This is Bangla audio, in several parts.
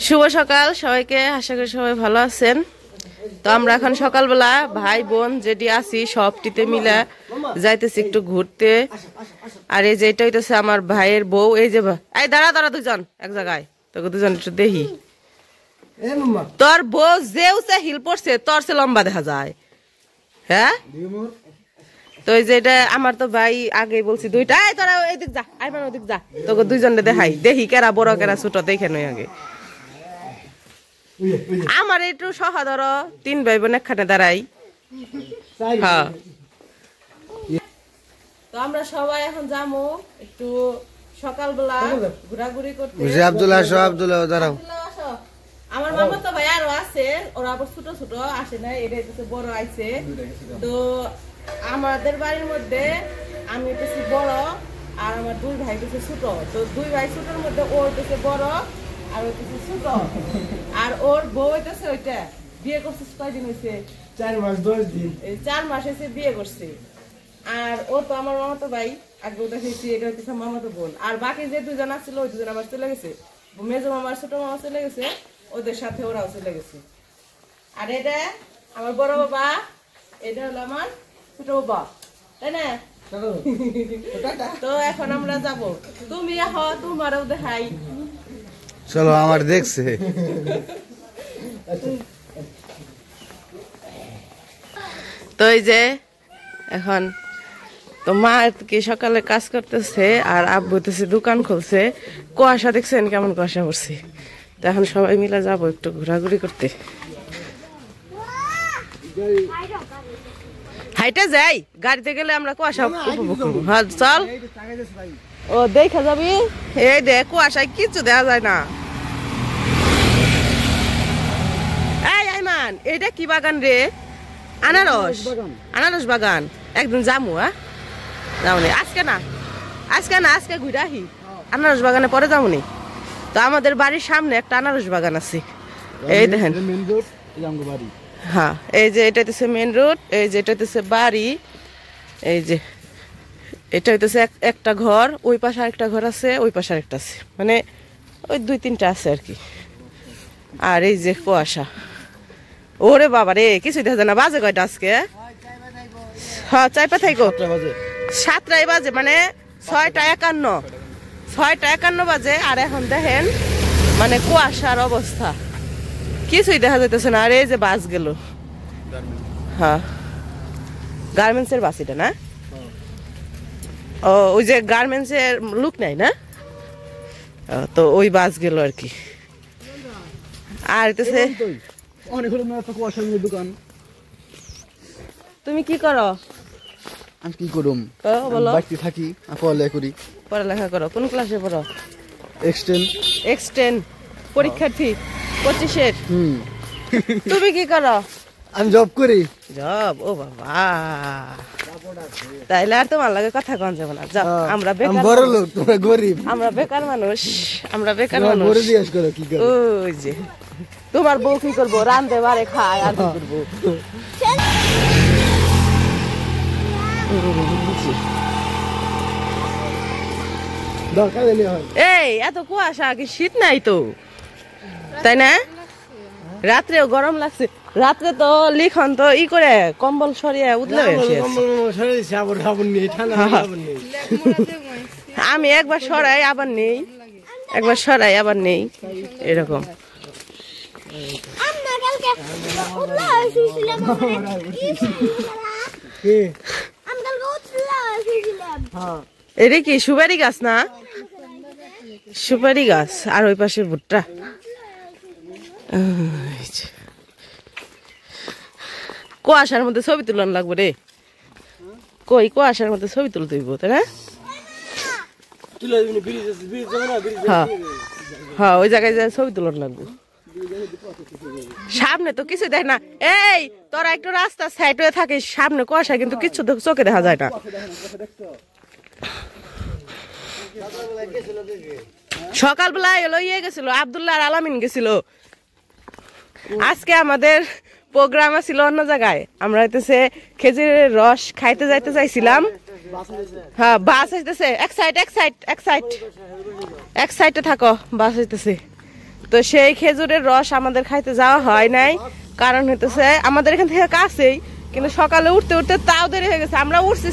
শুভ সকাল সবাইকে, আশা করি সবাই ভালো আছেন। তো আমরা এখন সকালবেলা ভাই বোন যেটি আছি সবটিতে মিলে যাইতেছি একটু ঘুরতে। আর এই যে এটা হইতেছে আমার ভাইয়ের বউ। এই যে এই দাঁড়া দাঁড়া দুজন এক জায়গায়, তোকে দুজন একটু দেখি। তোর বউ যে হিল পড়ছে তোর সে লম্বা দেখা যায়। হ্যাঁ তো এই যে এটা আমার তো ভাই আগেই বলছি দুইটা। এই তোরা এইদিক যা, আইমান ওদিক যা, তোকে দুইজনে দেখাই, দেখি কেরা বড় কেরা ছোট দেখে নই আগে। আমার একটু সহা ধরো, 3 ভাই বোন একখানে দাঁড়াই। হ্যাঁ তো আমরা সবাই এখন যাবো একটু সকালবেলা ঘোরাঘুরি করতে। আব্দুল্লাহ দাঁড়াও। আমার মামা তো ভাই আরো আছে, ওরা আবার ছোট ছোট আসে না, এটা হচ্ছে বড় আইছে। তো আমাদের বাড়ির মধ্যে আমি হচ্ছে বড় আর আমার 2 ভাই হচ্ছে ছোট। তো 2 ভাই ছোটর মধ্যে ও হচ্ছে বড় আর ও হচ্ছে ছোট। আর ওর বউ হইতেছে ওইটা বিয়ে করছে কয়দিন হয়েছে? 4 মাস 10 দিন। এই 4 মাস হয়েছে বিয়ে করছে। আর ও তো আমার মামাতো ভাই, আগে দেখেছি এটা হচ্ছে মামাতো বোন। আর বাকি যে 2 জন ছিল ওই 2 জন আবার চলে গেছে, মেজো মামার ছোট মামা চলে গেছে, ওদের সাথে ওরাও চলে গেছে। আর এটা আমার বড় বাবা, এটা হলো আমার ছোট বাবা, তাই না? তো এখন আমরা যাব, তুমি তোমারও দেখাই। চলো আমার দেখছে। তো এই যে এখন তো মা কি সকালে কাজ করতেছে আর আব্বু হইতেছে দোকান খুলছে। কুয়াশা দেখছেন কেমন কুয়াশা পড়ছে। তো এখন সবাই মিলে যাবো একটু ঘোরাঘুরি করতে। হাইটে যাই, গাড়িতে গেলে আমরা কুয়াশা উপভোগ করবো। হ্যাঁ চল। ও দেখা যাবি, এই দেখ কুয়াশায় কিছু দেখা যায় না। এই আইমান, এইটা কি বাগান রে? আনারস, আনারস বাগান। একদিন যামু। যামনি আজকে না, আজকে ঘুরে আহি। আনারস বাগানে পরে যামনি। তো আমাদের বাড়ির সামনে একটা আনারস বাগান আছে, এই দেখেন। হ্যাঁ এই যে এটা হইতেছে মেন রোড, এই যে এটা হইতেছে বাড়ি, এই যে এটা হইতেছে একটা ঘর, ওই পাশে আরেকটা ঘর আছে, ওই পাশে আরেকটা আছে, মানে ওই 2-3টা আছে আর কি। আর এই যে কুয়াশা, ওরে বাবা রে কিছুই দেখা যায় না। বাজে কয়টা আজকে? হ্যাঁ 4 থাইকো 7টাই বাজে, মানে 6:51 বাজে। আর এখন দেখেন মানে কুয়াশার অবস্থা, কিছুই দেখা যাইতেছে না। আর এই যে বাস গেল, হ্যাঁ গার্মেন্টস এর বাস এটা না? ও ওই যে গার্মেন্টস এর লুক নাই না, তো ওই বাস গেল আর কি। আর তুমি কি করো? আমি কি করুম, বলো। বাড়িতে থাকি, পড়ালেখা করি। পড়ালেখা করো? কোন ক্লাসে পড়ো? এক্সটেন পরীক্ষার্থী 25-এর। তুমি কি করো? আমি জব করি। জব? ও বাবা, তাইলে আর তোমার লাগে কথা কন যাবে না। যাও, আমরা বেকার, বড় লোক, তোমরা গরিব। আমরা বেকার মানুষ, আমরা বেকার মানুষ। বড় জিজ্ঞেস করো কি করো। ওই যে তোমার বউ কি করবো? রান্ধে বাড়ে খায়, আর কি করবো? এই এত কুয়াশা, কি শীত নাই তো, তাই না? রাত্রেও গরম লাগছে। রাত্রে তো লিখন তো ই করে কম্বল সরিয়ে উঠলে, আমি একবার সরাই আবার নেই, একবার সরাই আবার নেই, এরকম। এটা কি সুপারি গাছ না? সুপারি গাছ। আর ওই পাশে ভুট্টা। কুয়াশার মধ্যে ছবি তুলন লাগবে রে। কই কুয়াশার মধ্যে ছবি তুলতে হইব, তাই না? হ্যাঁ ওই জায়গায় যা ছবি তুলন লাগবে। সামনে তো কিছু দেখ না। এই তোরা একটু রাস্তা সাইড হয়ে থাকিস, সামনে কুয়াশা কিন্তু কিছু চোখে দেখা যায় না। সকালবেলায় হলো ইয়ে গেছিল, আব্দুল্লাহ আর আলামিন গেছিল। আজকে আমাদের প্রোগ্রাম ছিল অন্য জায়গায়, আমরা হইতেছে খেজুরের রস খাইতে যাইতে চাইছিলাম। হ্যাঁ বাস আসতেছে, এক সাইডে থাকো, বাস আসতেছে। তো সেই খেজুরের রস আমাদের খাইতে যাওয়া হয় নাই, কারণ হইতেছে আমাদের এখান থেকে কাছেই, কিন্তু সকালে উঠতে উঠতে তাও দেরি হয়ে গেছে। আমরা উঠছি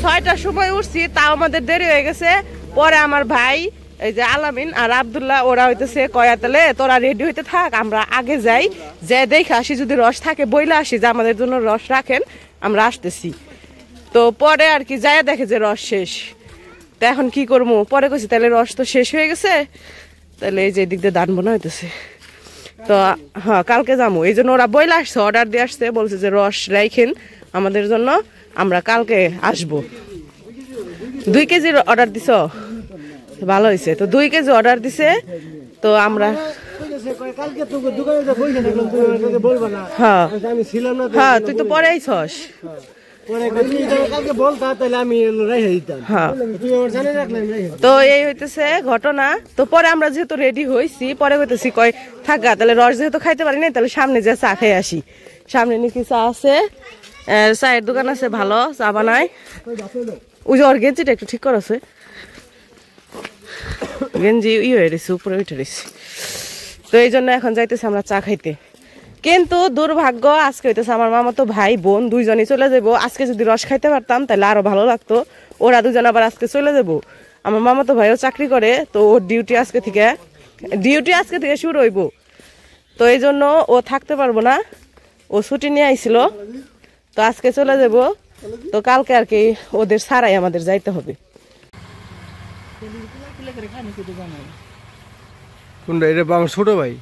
6টার সময় উঠছি, তাও আমাদের দেরি হয়ে গেছে। পরে আমার ভাই এই যে আলামিন আর আব্দুল্লাহ ওরা হইতেছে কয়াতালে তোরা রেডি হইতে থাক, আমরা আগে যাই, যে দেখে আসি যদি রস থাকে বইলা আসি যে আমাদের জন্য রস রাখেন, আমরা আসতেছি। তো পরে আর কি যায় দেখে যে রস শেষ। তো এখন কি করবো, পরে কইছি তাহলে রস তো শেষ হয়ে গেছে, তাহলে এই যে দিক দিয়ে দান বোনা হইতেছে। তো হ্যাঁ কালকে যাবো, এই জন্য ওরা বইলা আসছে, অর্ডার দিয়ে আসছে, বলছে যে রস রাইখেন আমাদের জন্য, আমরা কালকে আসবো। 2 কেজির অর্ডার দিছ, ভালো হয়েছে। তো 2 কেজি অর্ডার দিছে। তো আমরা হ্যাঁ তুই তো পরে আইছস। তো এই হইতেছে ঘটনা। তো পরে আমরা যেহেতু রেডি হয়েছি, পরে হইতেছি কয় থাকা, তাহলে রস যেহেতু খাইতে পারি না, তাহলে সামনে যে চা খেয়ে আসি। সামনে নাকি চা আছে, চায়ের দোকান আছে, ভালো চা বানায়। ওই যে ওর গেঞ্জিটা একটু ঠিক করেছে, গেঞ্জি হয়ে গেছে, উপরে উঠে গেছে। তো এই জন্য এখন যাইতেছে আমরা চা খাইতে। কিন্তু দুর্ভাগ্য আজকে হইতেছে আমার মামাতো ভাই বোন দুইজনই চলে যাবো। আজকে যদি রস খাইতে পারতাম তাহলে আরো ভালো লাগতো। ওরা দুজন আবার আজকে চলে যাবো। আমার মামাতো ভাইও চাকরি করে, তো ওর ডিউটি আজকে থেকে শুরু হইব। তো এই জন্য ও থাকতে পারবো না, ও ছুটি নিয়ে আইছিল, তো আজকে চলে যাব। তো কালকে আর কি ওদের ছাড়াই আমাদের যাইতে হবে। কোনটা এটা আমার ছোট ভাই?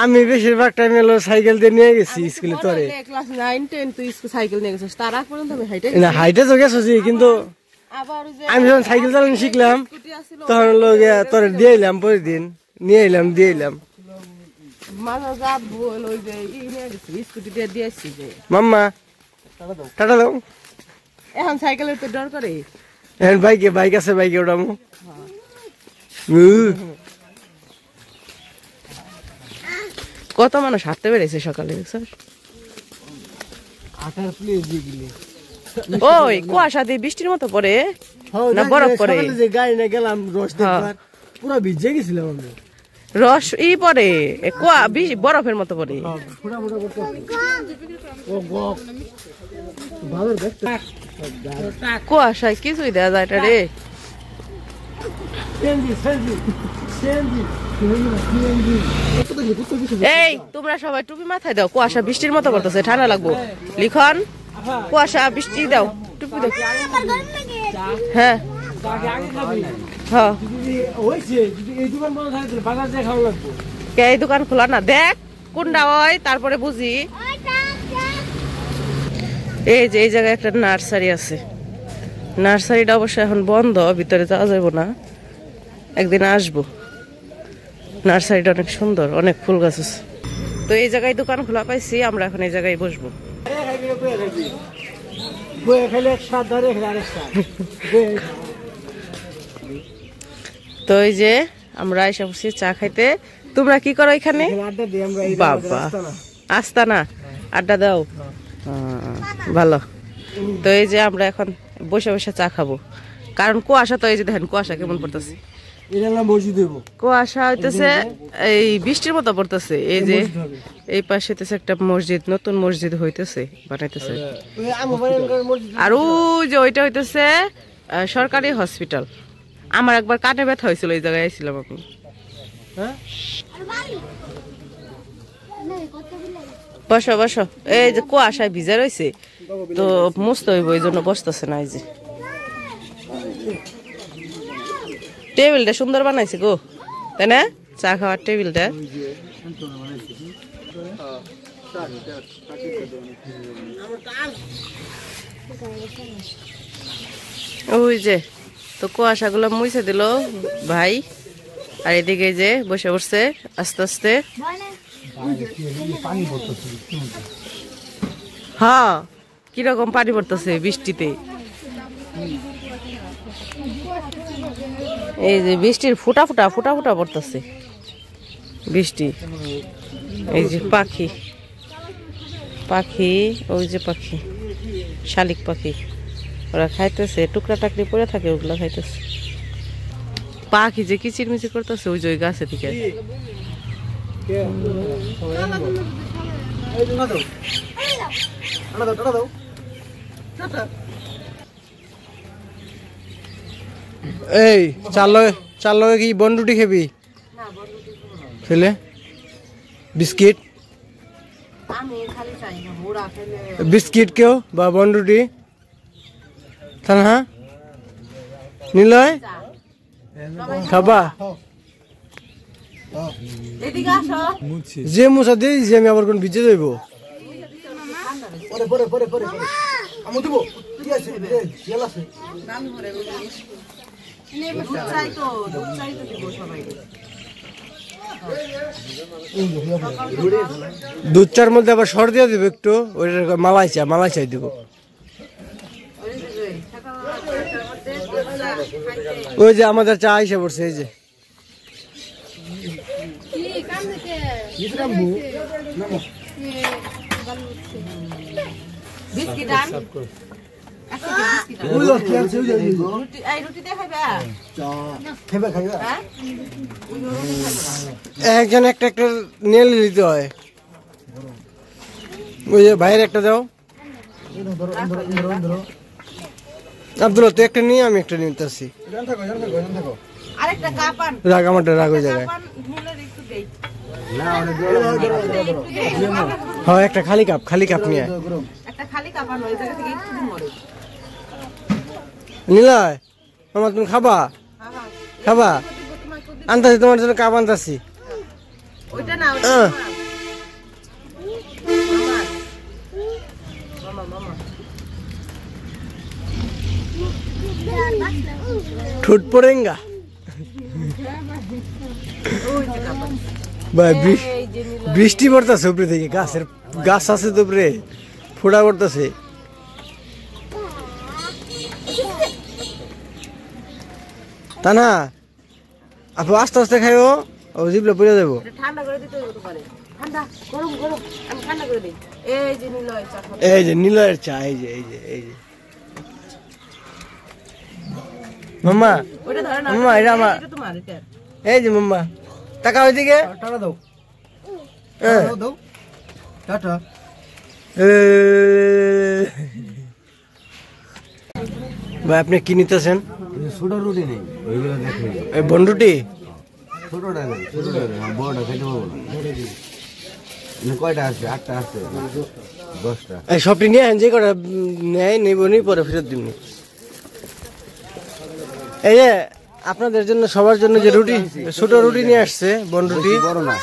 আমি বেশিরভাগ টাইম হলো সাইকেল দিয়ে নিয়ে গেছি স্কুলে। তোরে ক্লাস 9 10 তুই সাইকেল নিয়ে গেছিস, তার আগ পর্যন্ত আমি হাইটে না হাইটে তো গেছি, কিন্তু আমি যখন সাইকেল চালানো শিখলাম তখন লোক তোরে দিয়ে এলাম, পরের দিন নিয়ে এলাম, দিয়ে এলাম। মাম্মা টাটা দাও। এখন সাইকেলের তো ডর করে, এখন বাইক আছে, বাইকে ওঠামো। কত মানুষ হাঁটতে বেড়েছে সকালে। ওই কুয়াশা দিয়ে বৃষ্টির মতো পড়ে না বরফ পড়ে, গাড়ি না গেলাম রস দেখবার, পুরো ভিজে গেছিলাম আমি। রস পরে বরফের মতো পড়ে। কুয়াশায় কিছুই দেওয়া যায় রে। এই তোমরা সবাই টুপি মাথায় দাও, কুয়াশা বৃষ্টির মতো পড়তেছে, ঠান্ডা লাগবো। লিখন কুয়াশা বৃষ্টি দাও, টুপি দাও। হ্যাঁ এই দোকান খোলা না, দেখ কোনটা হয় তারপরে বুঝি। এই যে এই জায়গায় একটা নার্সারি আছে, নার্সারিটা অবশ্য এখন বন্ধ, ভিতরে যাওয়া যাবো না, একদিন আসবো। নার্সারিটা অনেক সুন্দর, অনেক ফুল গাছ আছে। তো এই জায়গায় দোকান খোলা পাইছি, আমরা এখন এই জায়গায় বসবো। তো এই যে আমরা এসে বসছি চা খাইতে। তোমরা কি করো এখানে? বাবা আস্তানা আড্ডা দাও, ভালো। তো এই যে আমরা এখন বসে বসে চা খাবো, কারণ কুয়াশা। তো এই যে দেখেন কুয়াশা কেমন পড়তেছে, কুয়াশা হইতেছে, এই বৃষ্টির মতো পড়তেছে। এই যে এই পাশে হইতেছে একটা মসজিদ, নতুন মসজিদ হইতেছে, বানাইতেছে। আর ওই যে ওইটা হইতেছে সরকারি হসপিটাল। আমার একবার কানে ব্যথা হয়েছিল, এই জায়গায় আইছিলাম আমি। বসো বসো, এই যে কুয়াশায় ভিজে রয়েছে, তো মুছতে হইব, এই জন্য বসতেছে না। এই যে টেবিলটা সুন্দর বানাইছে গো, তাই না? চা খাওয়ার টেবিলটা। ওই যে তো কুয়াশাগুলো মুছে দিল ভাই, আর এদিকে যে বসে বসছে আস্তে আস্তে। হ্যাঁ কিরকম পানি পড়তেছে বৃষ্টিতে। এই যে বৃষ্টির ফুটা ফুটা ফুটা ফুটা পড়তেছে বৃষ্টি। এই যে পাখি পাখি, ওই যে পাখি শালিক পাখি, ওরা খাইতেছে, টুকরা টাকরি পড়ে থাকে ওগুলা খাইতেছে। পাখি যে কিচির মিচির করতেছে ওই যে ওই গাছে থেকে। এই চাল লগে কি বনরুটি খাবি? খেলে বিস্কিট বিস্কিট কেউ বা বনরুটি হ্যাঁ নিলয় খাবা? যে মুসা দিয়ে যে আমি আবার কোন ভিজে যাইব। দুধ চার মধ্যে আবার সর দিয়ে দিব একটু, ওইটা মালাই চাই দিব। ওই যে আমাদের চা এসে পড়ছে, এই যে একজন একটা একটা নিয়ে নিতে হয়। ওই যে ভাইয়ের একটা দাও। আব্দুল্লাহ তুই একটা নিয়ে আমি একটা নিতেছি। রাগ আমারটা রাগ ওই জায়গায়। হ্যাঁ একটা খালি কাপ নিয়ে নিলয় মামা তুমি খাবা? আনতাছি তোমার জন্য কাপ আনতাছি। ঠোঁট পড়েঙ্গা ভাই, বৃষ্টি পড়তেছে উপরে থেকে, গাছ আছে তো উপরে, ফোড়া পড়তেছে। তা না আপু আস্তে আস্তে খাইও, ও জিভলে পড়ে যাবো। এই যে নিলয়ের চা, এই যে মাম্মা এটা আমার, এই যে মাম্মা টাকা ওইদিকে ভাই আপনি কি নিতেছেন? ছোট রুটি নেই, বনরুটি ছোটটা নেই, বড়টা খেতে পারবো না। কয়টা আছে? 8টা আছে, 10টা। এই সবটি নিয়ে যে কটা নেয় নিব নি, পরে ফেরত দিব। এই যে আপনাদের জন্য সবার জন্য যে রুটি, ছোট রুটি নিয়ে আসছে, বনরুটি। বড় না,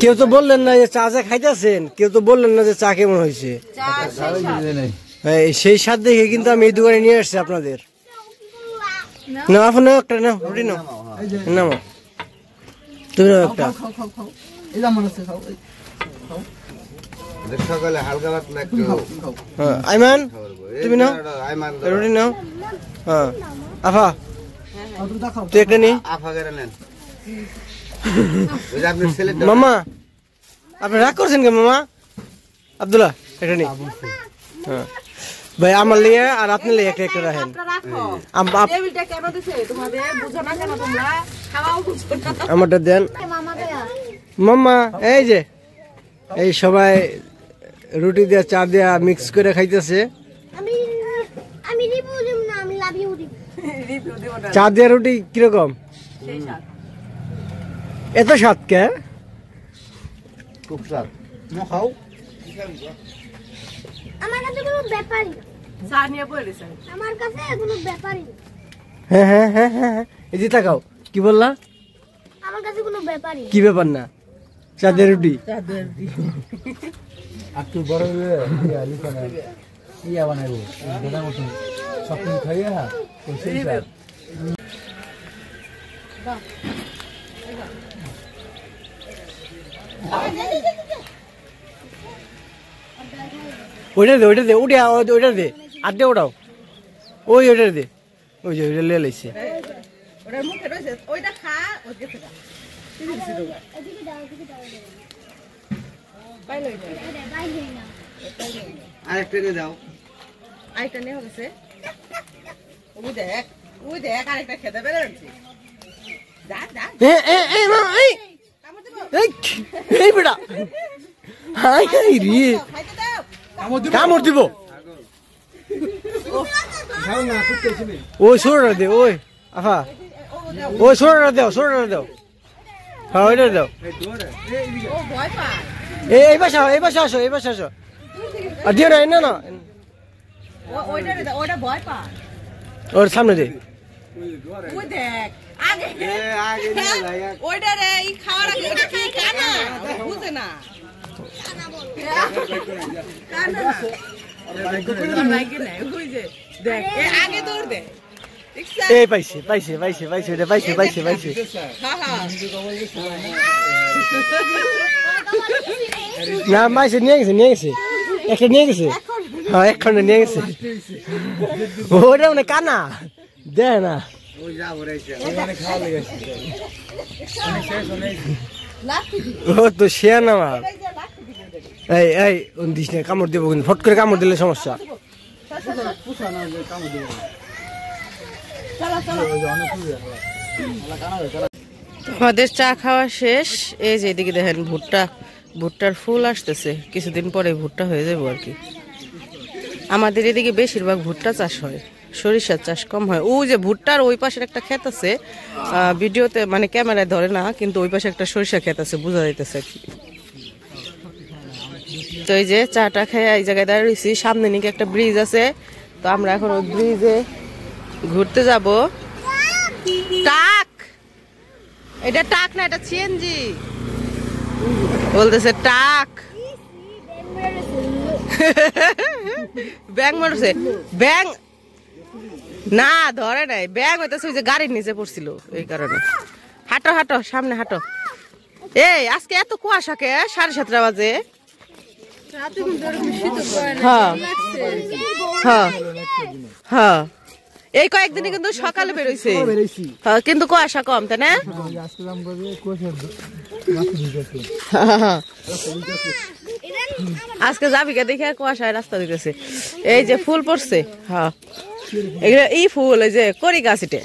কেউ তো বললেন না যে চা খাইতেছেন, কেউ তো বললেন না যে চা কেমন হয়েছে। সেই স্বাদ দেখে কিন্তু আমি এই দোকানে নিয়ে আসছি আপনাদের। না আপনি একটা নাও, রুটি নাও, নাও তুমি নাও একটা। সকালে হালকা পাতলা একটু। আইমান তুমি নাও রুটি নাও। হ্যাঁ আফা তুই একটা নি। মামা আপনি রাগ করছেন কে মামা? আব্দুল্লাহ একটা নি। হ্যাঁ ভাই আমার লিয়ে আর আপনি লিয়ে একটা একটা রাখেন। আমারটা দেন মাম্মা। এই যে এই সবাই রুটি দিয়া চা দিয়া মিক্স করে খাইতেছে। চা দিয়া রুটি কিরকম? এত স্বাদ কে? খুব স্বাদ। খাও। আমার কাছে কোনো ব্যাপারই চা নিয়ে পড়েছে, আমার কাছে কোনো ব্যাপারই। হ্যাঁ এই যে তাকাও, কি বললা? আমার কাছে কোনো ব্যাপারই। কি ব্যাপার না? চা দিয়া রুটি একটু বড় ইয়া বানাবো, সব কিছু খাইয়া ওইটা দে ওইটা দে আড্ডে ওঠাও, ওইটা দে ওই যে ওইটা লিয়ে লাইছে ওটার মুখে রয়েছে ওইটা খা ওই গেছে গা এদিকে দাও পাইলো এটা বাইরে না আরেকটা নিয়ে দাও আইটা নেওয়া গেছে ওই দেখ আরেকটা খেতে বেরোচ্ছে যা যা এই মামা এই কামড় দিব এই বেটা হাই হাই রে খাইতে দাও কামড় দিব ওই সোড়া দে ওই আফা ওই সোড়া দাও হ্যাঁ ওইটা দাও ও ভয় পায় এই পাশে আসো আর দিও না না ওইটা ভয় পায় ওর সামনে দে ওই দেখ আগে আগে নিয়ে যাই ওইটা রে এই খাওয়ার আগে ওটা কি কানা বুঝে না কানা লাগে না ওই যে দেখ আগে দৌড় দে এই পাইছে হ্যাঁ হ্যাঁ না মাইছে নিয়ে গেছে একটা নিয়ে গেছে হ্যাঁ এক খন্ড নিয়ে গেছে ওটা মানে কানা দে না ওই যা ওরাইছে ও তো শেয়ার না আমার এই দিস না কামড় দেবো কিন্তু ফট করে কামড় দিলে সমস্যা আমাদের চা খাওয়া শেষ এই যে এদিকে দেখেন ভুট্টার ফুল আসতেছে কিছুদিন পরে ভুট্টা হয়ে যাবো আর কি আমাদের এদিকে বেশিরভাগ ভুট্টা চাষ হয় সরিষার চাষ কম হয় ওই যে ভুট্টার ওই পাশের একটা ক্ষেত আছে ভিডিওতে মানে ক্যামেরায় ধরে না কিন্তু ওই পাশে একটা সরিষা ক্ষেত আছে বোঝা যাইতেছে আর কি তো এই যে চাটা খেয়ে এই জায়গায় দাঁড়িয়ে রয়েছি সামনে নাকি একটা ব্রিজ আছে তো আমরা এখন ওই ব্রিজে ঘুরতে যাব টাক এটা টাক না এটা সিএনজি বলতেছে টাক ব্যাং মারছে ব্যাং না ধরে নাই ব্যাং হইতেছে ওই যে গাড়ির নিচে পড়ছিল এই কারণে হাঁটো সামনে হাঁটো এই আজকে এত কুয়াশা কে 7:30 বাজে হ্যাঁ হ্যাঁ হ্যাঁ এই কয়েকদিনে কিন্তু সকালে বেরোইছে হ্যাঁ কিন্তু কুয়াশা কম তাই না আজকে যাবি কে দেখে কুয়াশায় রাস্তা দিতেছে এই যে ফুল পড়ছে হ্যাঁ এগুলো ই ফুল এই যে করি গাছ এটা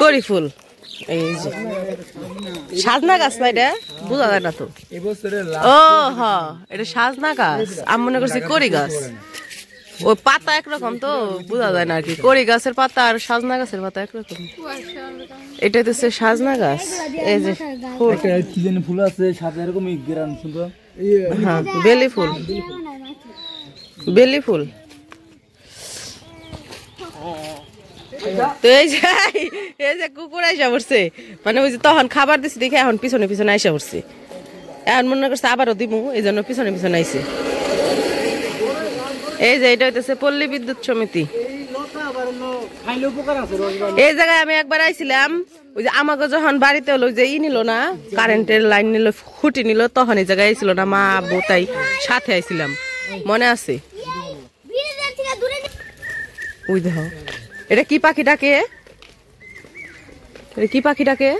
করি ফুল এই যে সাজনা গাছ না এটা বোঝা যায় না তো ও হ্যাঁ এটা সাজনা গাছ আমি মনে করছি করি গাছ ওই পাতা একরকম তো বোঝা যায় না আর কি করি গাছের পাতা আর সাজনা গাছের পাতা একরকম এটা হচ্ছে সাজনা গাছ এই যে ফুল আছে সাথে এরকম হ্যাঁ বেলি ফুল তো এই যে কুকুর আইসা পড়ছে মানে ওই যে তখন খাবার দিছি দেখে এখন পিছনে আইসা পড়ছে এখন মনে করছে আবারও দিমু এই জন্য পিছনে আইছে এই যে এটা হইতেছে পল্লী বিদ্যুৎ সমিতি এই জায়গায় আমি একবার আইছিলাম ওই যে আমাকে যখন বাড়িতে হলো যে নিল না কারেন্টের লাইন নিল খুঁটি নিল তখন এই জায়গায় আইছিল না মা বোতাই সাথে আইছিলাম মনে আছে ওই দেখো এটা কি পাখি ডাকে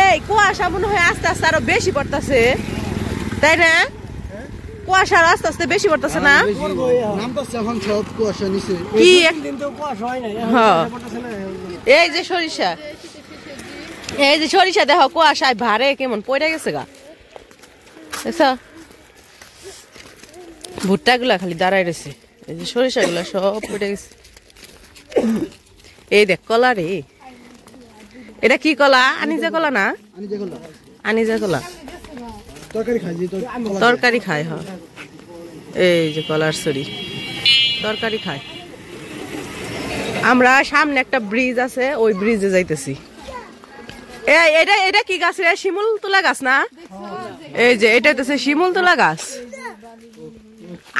এই কুয়াশা মনে হয় আস্তে আস্তে আরো বেশি পড়তেছে তাই না কুয়াশা আস্তে আস্তে বেশি পড়তেছে না কি এই যে সরিষা দেখো কুয়াশায় ভারে কেমন পড়ে গেছে গা দেখছো ভুট্টা গুলা খালি দাঁড়ায় রয়েছে এই যে সরিষা গুলা সব পড়ে গেছে এই দেখ কলা রে এটা কি কলা আনিজা কলা না আনিজা কলা তরকারি খায় হ্যাঁ এই যে কলার সরি তরকারি খায় আমরা সামনে একটা ব্রিজ আছে ওই ব্রিজে যাইতেছি এটা কি গাছ রে শিমুল তোলা গাছ না এই যে এটা হচ্ছে শিমুল তোলা গাছ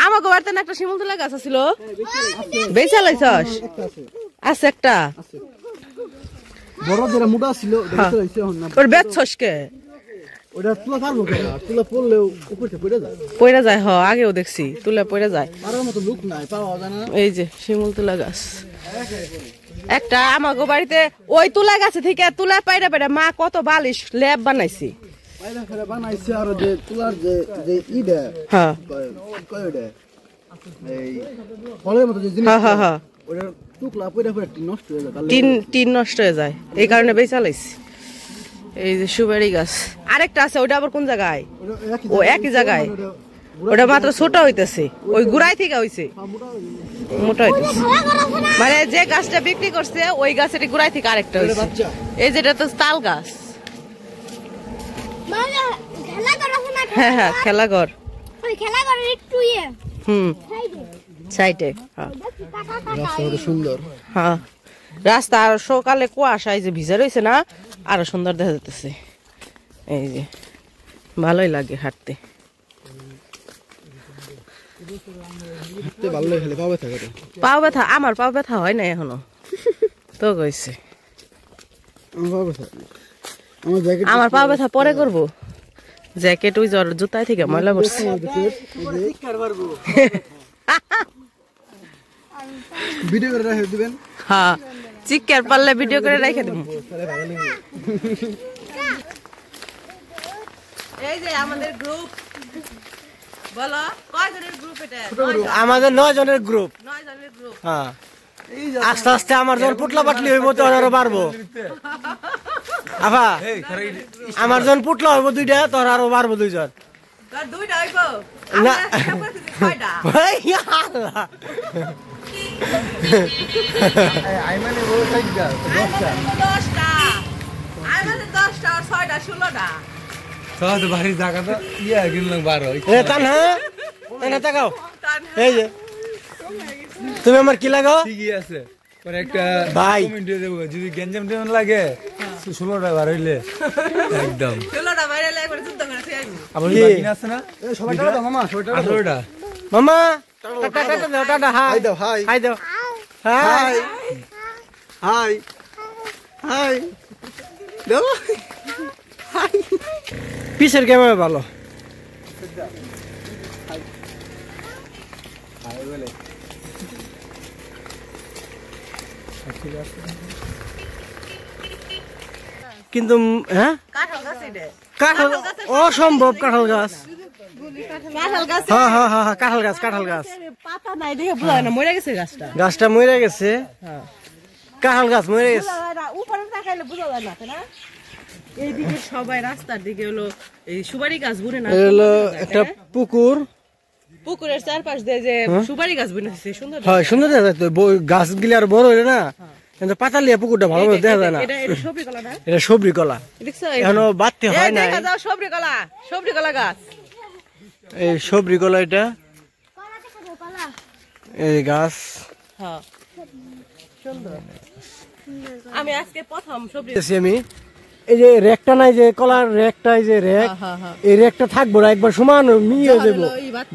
আমাকে বাড়িতে একটা শিমুল তোলা গাছ আছিল বেচা লাইছস আছে একটা বড় যেটা মোটা ছিল ওর বেচছস কে ওটা তুলা পারবো কেন তুলা পড়লেও উপরে পড়ে যায় পড়ে যায় আগেও দেখছি তুলে পড়ে যায় পারার মতো লোক নাই পাওয়া যায় না এই যে শিমুল তুলা গাছ একটা আমাগো বাড়িতে ওই তুলা গাছে থেকে তুলা পাইরা পাইরা মা কত বালিশ ল্যাব বানাইছি পায়রা ফেরা বানাইছে আর যে তুলার যে যে ইডা হ্যাঁ কয়ডা এই ফলের মতো যে জিনিস হ্যাঁ ওটা টুকলা পয়রা পয়রা নষ্ট হয়ে যায় টিন নষ্ট হয়ে যায় এই কারণে বেচা লাইছি এই যে সুপারি গাছ আরেকটা আছে ওটা আবার কোন জায়গায় ও একই জায়গায় ওটা মাত্র ছোট হইতেছে ওই গুড়াই থেকে হইছে মোটা হইতেছে মানে যে গাছটা বিক্রি করছে ওই গাছের গুড়াই থেকে আরেকটা হইছে এই যেটা তো তাল গাছ মানে খেলা করা শোনা হ্যাঁ খেলাঘর ওই খেলা করার একটু সাইডে রাস্তাটা সুন্দর হ্যাঁ রাস্তা আর সকালে কুয়াশা এই যে ভিজা রয়েছে না আরো সুন্দর দেখা যাচ্ছে এই যে ভালোই লাগে হাঁটতে ভালো লাগে পাও ব্যথা করে পাও ব্যথা আমার পাও ব্যথা হয় না এখনো তো কইছে আমার পাও ব্যথা পরে করবো জ্যাকেট ওই জুতায় থেকে ময়লা পড়ছে ভিডিও করে রেখে দিবেন হ্যাঁ চিকের পারলে ভিডিও করে রেখে দেব এই যে আমাদের গ্রুপ বলো কয়জনের গ্রুপ এটা আমাদের 9 জনের গ্রুপ 9 জনের গ্রুপ হ্যাঁ আস্তে আস্তে আমার যখন পুটলা পাটলি হইব তো আরো বাড়বো আফা আমার যখন পুটলা হইব 2টা তোর আরো বাড়বো 2 জন তোর 2টা হইব না কয়টা ভাই আল্লাহ আইমানে ও সাইডটা 10টা আমাদের 10টা আর 6টা 16টা তো বাড়ি জায়গা তো ইয়া কিনলাম 12 এ তানহা এনে তাকাও এই যে তুমি আমার কি লাগাও ঠিকই আছে পরে একটা ভাই কমেন্ট দিয়ে দেব যদি গঞ্জাম টেন লাগে 16টা বার হইলে একদম 16টা বাইরে লাগে করে যুদ্ধ করে আইবো আমার বাকি আছে না সবাইটা দাও মামা সবাইটা 18টা মামা টাটা দাও টাটা হাই দাও হাই হাই দাও হাই হাই হাই দাও পিছের ক্যামেরা ভালো কিন্তু হ্যাঁ কাঁঠাল গাছ এটা কাঁঠাল অসম্ভব কাঁঠাল গাছ কাঁঠাল গাছ হ্যাঁ হ্যাঁ হ্যাঁ কাঁঠাল গাছ পাতা নাই দেখে বুঝা না মরে গেছে গাছটা গাছটা মরে গেছে হ্যাঁ কাঁঠাল গাছ মরে গেছে বুঝা যায় না উপরে তাকাইলে বুঝা যায় না তাই না এইদিকে সবাই রাস্তার দিকে হলো এই সুপারি গাছ বুনে না এটা হলো একটা পুকুর পুকুরের চারপাশ দিয়ে যে সুপারি গাছ বুনেছে সুন্দর হয় সুন্দর দেখা যায় তো গাছ গিলে আর বড় হইলে না কিন্তু পাতা লিয়া পুকুরটা ভালো মতো দেখা যায় না এটা সবরি কলা না এটা সবরি কলা দেখছো এখনো বাড়তে হয় না দেখা যাও সবরি কলা গাছ এই সবরি কলা এটা এই গাছ হ্যাঁ সুন্দর আমি আজকে প্রথম সবরি দেখছি আমি এই যে রেকটা নাই যে কলার রেকটা এই যে রেক এই রেকটা থাকবো না একবার সমান মিয়ে দেবো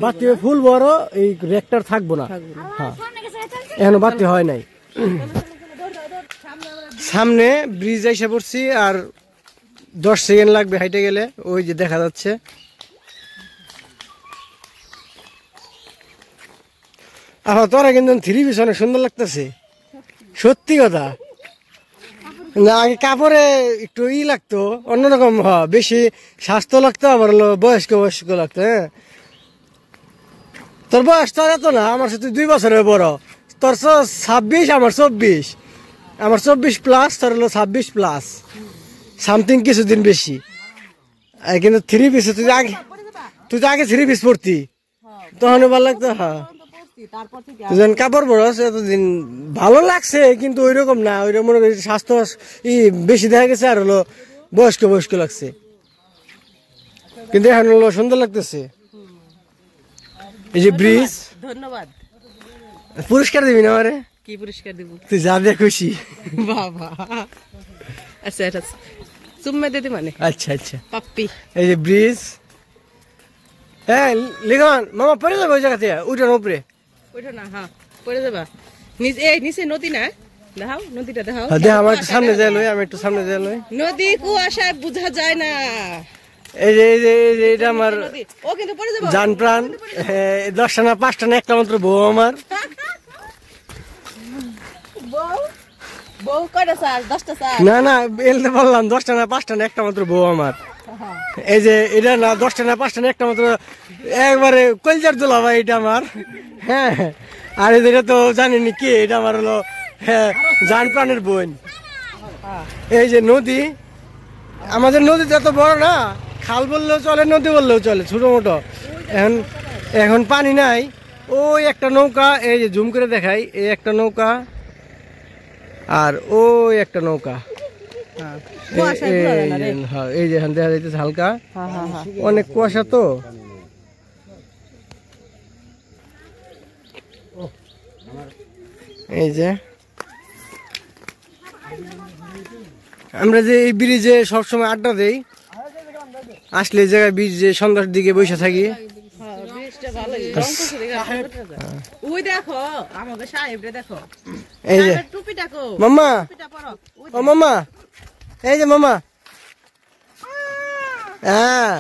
বাতি ফুল বড় এই রেকটার থাকবো না হ্যাঁ এখনো বাতি হয় নাই সামনে ব্রিজ এসে পড়ছি আর 10 সেকেন্ড লাগবে হাইটে গেলে ওই যে দেখা যাচ্ছে আবার তোরা কিন্তু 3 পিস অনেক সুন্দর লাগতেছে সত্যি কথা না আগে কাপড়ে একটু লাগতো অন্যরকম বেশি স্বাস্থ্য লাগতো আবার হলো বয়স্ক লাগতো হ্যাঁ তোর বয়স তোর এত না আমার সাথে 2 বছরের বড় তোর 26 আমার 24 আমার 24 প্লাস তোর হলো 26 প্লাস সামথিং কিছুদিন বেশি কিন্তু 3 পিস তুই তো আগে 3 পিস পড়তি তখন ভালো লাগতো হ্যাঁ তুই কাপড় বড় এতদিন ভালো লাগছে কিন্তু ওই রকম না ওই মনে করি স্বাস্থ্য বেশি দেখা গেছে আর হলো বয়স্ক লাগছে কিন্তু এখন হলো সুন্দর লাগতেছে এই যে ব্রিজ ধন্যবাদ পুরস্কার দিবি না আমারে কি পুরস্কার দেব তুই যা দিয়ে খুশি বাবা আচ্ছা এটা চুম্মা দিতে মানে আচ্ছা আচ্ছা পাপ্পি এই যে ব্রিজ হ্যাঁ লিখন মামা পড়ে যাবে ওই জায়গাতে উঠে উপরে ওইটা না হ্যাঁ পড়ে যাবা নিচে নদী না দেখাও নদীটা দেখাও দেখ আমার একটু সামনে যাই লই আমি একটু সামনে যাই লই নদী কুয়াশায় বোঝা যায় না এই যে এটা আমার ও কিন্তু পড়ে যাবো জান প্রাণ 10টা না 5টা না একটা মাত্র বউ আমার। বউ কয়টা স্যার 10টা স্যার না না বলতে পারলাম 10টা না 5টা না একটা মাত্র বউ আমার। এই যে এটা না 10টা না 5টা না একটা মাত্র একবারে কলজার দোলা ভাই এটা আমার। হ্যাঁ আর এটা তো জানেনি কি এটা আমার হলো জান প্রাণের বোন। এই যে নদী আমাদের নদী তো এত বড় না, খাল বললেও চলে নদী বললেও চলে, ছোট মোটো। এখন পানি নাই। ওই একটা নৌকা, এই যে জুম করে দেখাই, এই একটা নৌকা আর ওই একটা নৌকা। এই যে দেখা যাইতেছে হালকা, অনেক কুয়াশা তো। এই যে আমরা যে এই ব্রিজে সবসময় আড্ডা দেই, আসলে এই জায়গায় ব্রিজে সন্ধ্যার দিকে বসে থাকি। ওই দেখো আমাদের সাহেবরে দেখো, এই যে টুপিটা কো মাম্মা, ও মাম্মা, এই যে মাম্মা, হ্যাঁ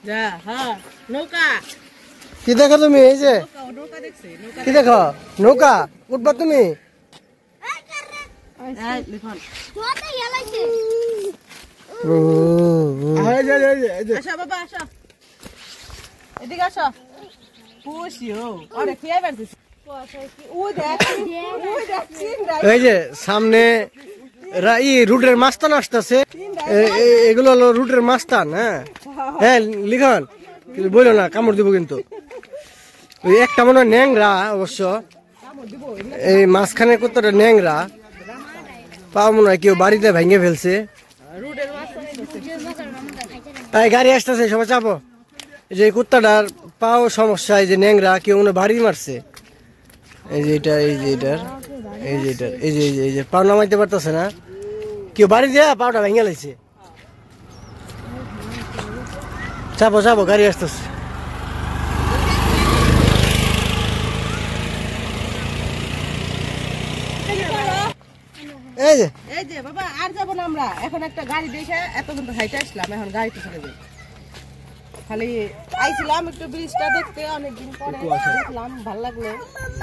যা হ্যাঁ নৌকা কি দেখো তুমি? এই যে নৌকা দেখছি, নৌকা কি দেখো? নৌকা উঠবা তুমি? এই লিখন তোতে গেলাইছে আসো বাবা আসো, এদিকে আসো। খুশিও আরে খেয়ে বেরছিস ওই দেখ চিন্তা এই যে সামনে রুটের মাস্তান আসতেছে, এগুলো হলো রুটের মাস্তান। হ্যাঁ হ্যাঁ লিখন বললো না, কামড় দিব কিন্তু। ওই একটা মনে হয় ন্যাংরা, অবশ্য এই মাঝখানে কতটা ন্যাংরা, পাও মনে হয় কেউ বাড়িতে ভেঙে ফেলছে। এই গাড়ি আসতেছে, সবাই চাপো। এই যে কুত্তাটার পাও সমস্যা, এই যে ন্যাংরা, কেউ মনে বাড়ি মারছে। এই যে এটা, এই যে এটার, এই যে এটার, এই যে এই যে পাও নামাইতে পারতেছে না, কেউ বাড়ি দেয়া পাওটা ভেঙে লাইছে। চাপো চাপো, গাড়ি আসতেছে। এই যে এই যে বাবা আর যাবো না আমরা, এখন একটা গাড়ি দেখে এতক্ষণ তো হাইটে আসলাম, এখন গাড়িতে চলে যাই। খালি আইছিলাম একটু ব্রিজটা দেখতে, অনেকদিন পরে দেখলাম, ভালো লাগলো।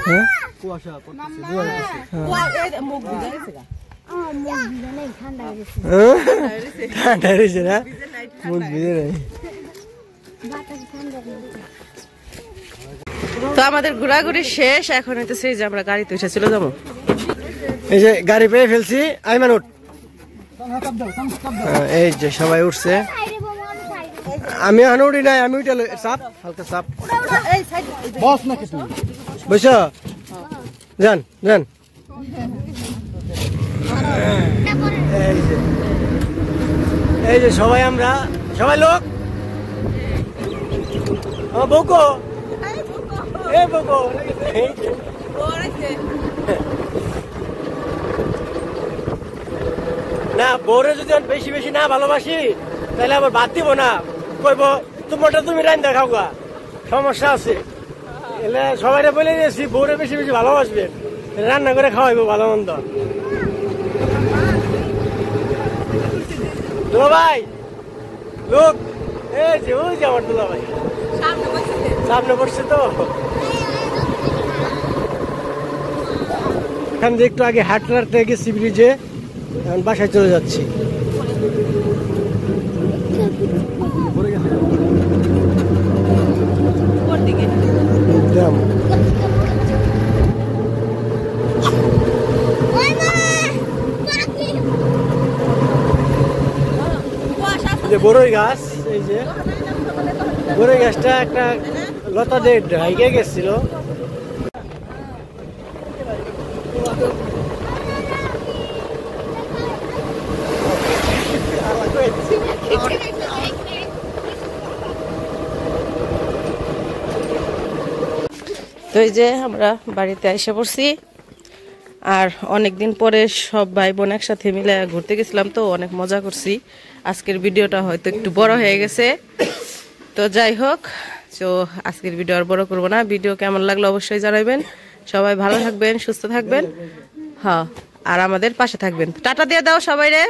হ্যাঁ মুখ বুঝা গেছে গা। ঠান্ডা গেছে ঠান্ডা রয়েছে না, মুখ বুঝে নাই। বাতাস ঠান্ডা গেছে তো আমাদের ঘোরাঘুরি শেষ, এখন হইতেছে যে আমরা গাড়িতে উঠে চলে যাবো। এই যে গাড়ি পেয়ে ফেলছি, আইমান উঠ। এই যে সবাই উঠছে, সাইডে বাবা আমি সাইডে আমি এখন উঠি নাই, আমি উঠে চাপ হালকা চাপ এই সাইড বস না কিছু বুঝছ, যান যান। এই যে সবাই আমরা সবাই লোক, আমার বউকো, এ বউকো, না বউরে যদি বেশি বেশি না ভালোবাসি তাহলে আবার ভাত দিব না, কইব তোমারটা তুমি রান দেখাও গা, সমস্যা আছে। এলে সবাই বলে দিয়েছি বউরে বেশি বেশি ভালোবাসবে, রান্না করে খাওয়াইবো ভালো মন্দ। দুলা ভাই লোক, এই যে ওই যে আমার দুলা ভাই সামনে বসছে তো। এখান থেকে একটু আগে হাটলারতে গেছি ব্রিজে, এখন বাসায় চলে যাচ্ছি। বড়ই গাছ, এই যে বড়ই গাছটা একটা লতা দিয়ে ঢাইকে গেছিল। তো এই যে আমরা বাড়িতে এসে পড়ছি, আর অনেকদিন পরে সব ভাই বোন একসাথে মিলে ঘুরতে গেছিলাম, তো অনেক মজা করছি। আজকের ভিডিওটা হয়তো একটু বড় হয়ে গেছে, তো যাই হোক, তো আজকের ভিডিও আর বড় করবো না। ভিডিও কেমন লাগলো অবশ্যই জানাবেন। সবাই ভালো থাকবেন, সুস্থ থাকবেন, হ্যাঁ, আর আমাদের পাশে থাকবেন। টাটা দিয়ে দাও সবাই রে।